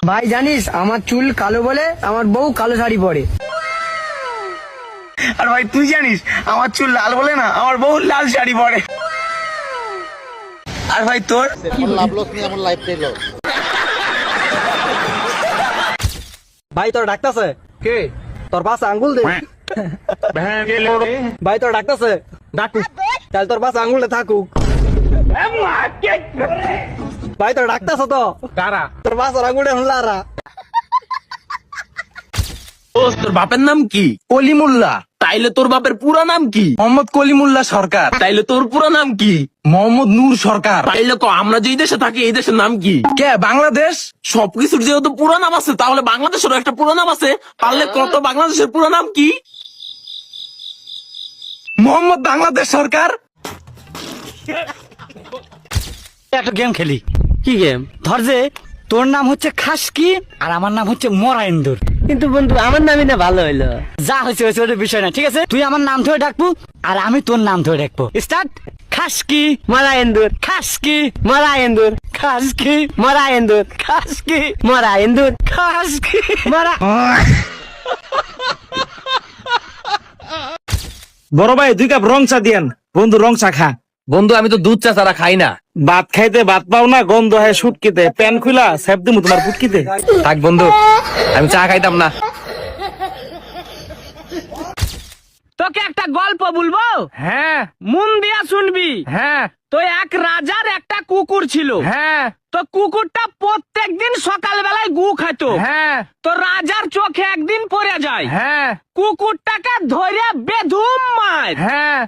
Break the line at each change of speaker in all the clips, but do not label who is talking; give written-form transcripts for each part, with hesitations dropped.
ভাই জানিস আমার চুল কালো বলে আমার বউ কালো শাড়ি পরে।
আর ভাই তুই জানিস আমার চুল লাল বলে না আমার বউ লাল শাড়ি পরে। আর ভাই তোর
লাভ লস নিয়ে আমার লাইফটাই লস।
ভাই তোর ডাকতেছে
কে?
তোর পাশে আঙ্গুল দে। ভাই তোর ডাকতেছে ডাকুক, তাহলে তোর পাশে আঙ্গুলটা থাকুক। ভাই তোর ডাকতেছ তো
কারা?
তোর পাশে আঙ্গুলটা হুলারা।
তোর বাপের নাম কি?
কলিমুল্লাহ।
তাইলে তোর বাপের পুরো নাম কি?
মোহাম্মদ কলিমুল্লাহ সরকার।
তাইলে তোর পুরো নাম কি?
মোহাম্মদ নূর সরকার।
তাইলে আমরা যেই দেশে থাকি এই দেশের নাম কি?
কে? বাংলাদেশ।
সবকিছুর যেহেতু পুরো নাম আছে তাহলে বাংলাদেশেরও একটা পুরো নাম আছে, পারলে কত বাংলাদেশের পুরো নাম কি?
মোহাম্মদ বাংলাদেশ সরকার।
একটা গেম খেলি।
কি গেম?
ধর যে তোর নাম হচ্ছে খাসকি আর আমার নাম হচ্ছে মরা ইন্দুর।
কিন্তু বন্ধু আমার নামই না ভালো হইলো।
যা হয়েছে হয়েছে ওটা বিষয় না, ঠিক আছে? তুই আমার নাম ধরে ডাকবো আর আমি তোর নাম ধরে ডাকবো। স্টার্ট। খাসকি
মরা এন্দুর,
খাসকি
মরা এন্দুর,
খাসকি
মরা এন্দুর,
খাসকি
মরা এন্দুর,
খাসকি
মরা।
বড় ভাই 2 কাপ রং চা দিয়েন। বন্ধু রং চা খা।
বন্ধু আমি তো দুধ চা ছাড়া খাই না।
ভাত খাইতে ভাত পাও না, গন্ধ হয় শুটকিতে। প্যান খুলা সেপ দিমু তোমার পুটকিতে।
থাক বন্ধু, আমি চা খাইতাম না।
তোকে একটা গল্প বলবো,
হ্যাঁ
মন দিয়া শুনবি।
হ্যাঁ
তো এক রাজার একটা কুকুর ছিল।
হ্যাঁ
তো কুকুরটা প্রত্যেকদিন সকালবেলায় গু খাইতো।
হ্যাঁ
তো রাজার চোখে একদিন পড়ে যায়।
হ্যাঁ
কুকুরটাকে ধরে বেধুম মার।
হ্যাঁ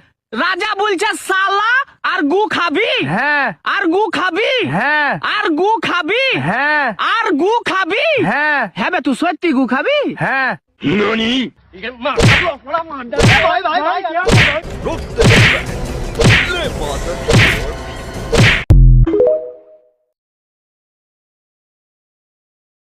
রাজা বলছে সালা আর গু খাবি,
হ্যাঁ
আর গু খাবি,
হ্যাঁ
আর গু খাবি,
হ্যাঁ
আর গু খাবি।
হ্যাঁ
হ্যাঁ বে, তুই সত্যি গু খাবি?
হ্যাঁ।